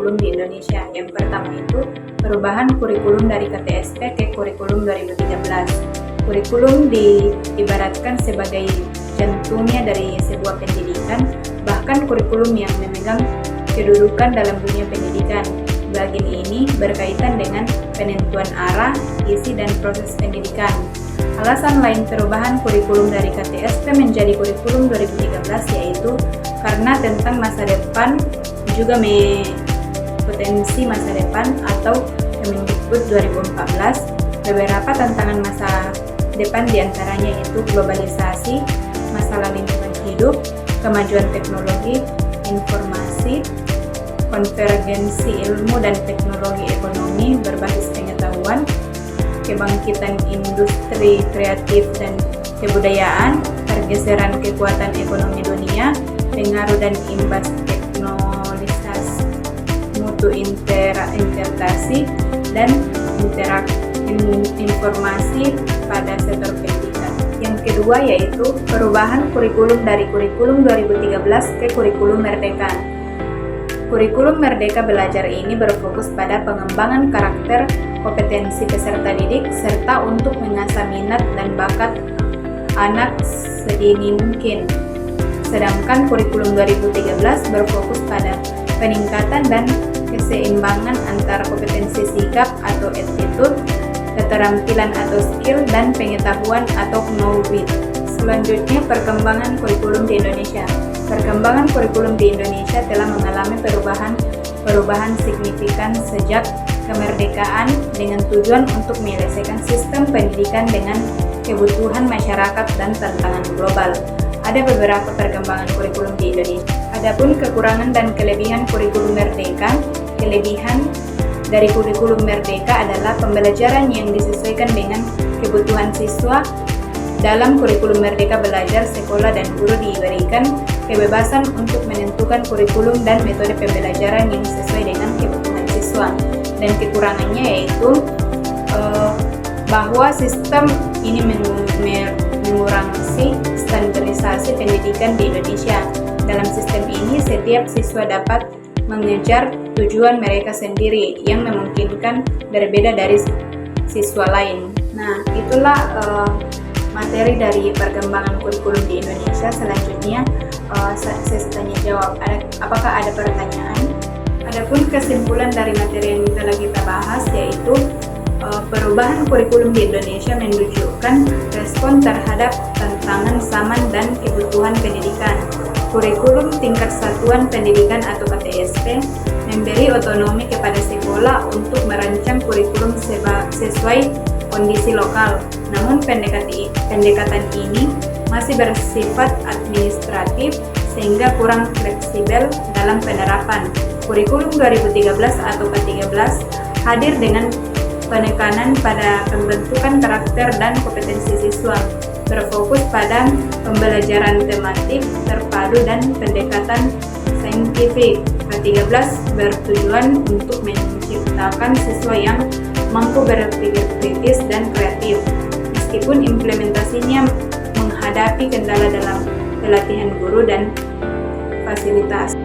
kurikulum di Indonesia. Yang pertama itu perubahan kurikulum dari KTSP ke kurikulum 2013. Kurikulum diibaratkan sebagai jantungnya dari sebuah pendidikan, bahkan kurikulum yang memegang kedudukan dalam dunia pendidikan. Bagian ini berkaitan dengan penentuan arah, isi, dan proses pendidikan. Alasan lain perubahan kurikulum dari KTSP menjadi kurikulum 2013 yaitu karena tentang masa depan, juga potensi masa depan atau Kemendikbud 2014. Beberapa tantangan masa depan diantaranya yaitu globalisasi, masalah lingkungan hidup, kemajuan teknologi, informasi, konvergensi ilmu dan teknologi ekonomi berbasis pengetahuan, kebangkitan industri kreatif dan kebudayaan, pergeseran kekuatan ekonomi dunia, pengaruh dan imbas teknologisasi, mutu integrasi, dan informasi pada sektor pendidikan. Yang kedua yaitu perubahan kurikulum dari kurikulum 2013 ke kurikulum Merdeka. Kurikulum Merdeka Belajar ini berfokus pada pengembangan karakter, kompetensi peserta didik, serta untuk mengasah minat dan bakat anak sedini mungkin. Sedangkan kurikulum 2013 berfokus pada peningkatan dan keseimbangan antara kompetensi sikap atau attitude, keterampilan atau skill, dan pengetahuan atau knowledge. Selanjutnya, perkembangan kurikulum di Indonesia. Perkembangan kurikulum di Indonesia telah mengalami perubahan signifikan sejak kemerdekaan dengan tujuan untuk menyelesaikan sistem pendidikan dengan kebutuhan masyarakat dan tantangan global. Ada beberapa perkembangan kurikulum di Indonesia. Adapun kekurangan dan kelebihan kurikulum Merdeka. Kelebihan dari kurikulum Merdeka adalah pembelajaran yang disesuaikan dengan kebutuhan siswa. Dalam kurikulum Merdeka Belajar, sekolah dan guru diberikan kebebasan untuk menentukan kurikulum dan metode pembelajaran yang sesuai dengan kebutuhan siswa. Dan kekurangannya yaitu bahwa sistem ini mengurangi standarisasi pendidikan di Indonesia. Dalam sistem ini, setiap siswa dapat mengejar tujuan mereka sendiri yang memungkinkan berbeda dari siswa lain. Nah, itulah materi dari perkembangan kurikulum di Indonesia. Selanjutnya, sesi tanya jawab. Apakah ada pertanyaan? Adapun kesimpulan dari materi yang telah kita bahas yaitu perubahan kurikulum di Indonesia menunjukkan respon terhadap tantangan zaman dan kebutuhan pendidikan. Kurikulum tingkat satuan pendidikan atau KTSP memberi otonomi kepada sekolah untuk merancang kurikulum sesuai kondisi lokal. Namun pendekatan ini masih bersifat administratif sehingga kurang fleksibel dalam penerapan. Kurikulum 2013 atau K13 hadir dengan penekanan pada pembentukan karakter dan kompetensi siswa, berfokus pada pembelajaran tematik terpadu dan pendekatan saintifik. K13 bertujuan untuk menciptakan siswa yang mampu berpikir kritis dan kreatif, meskipun implementasinya menghadapi kendala dalam pelatihan guru dan fasilitas.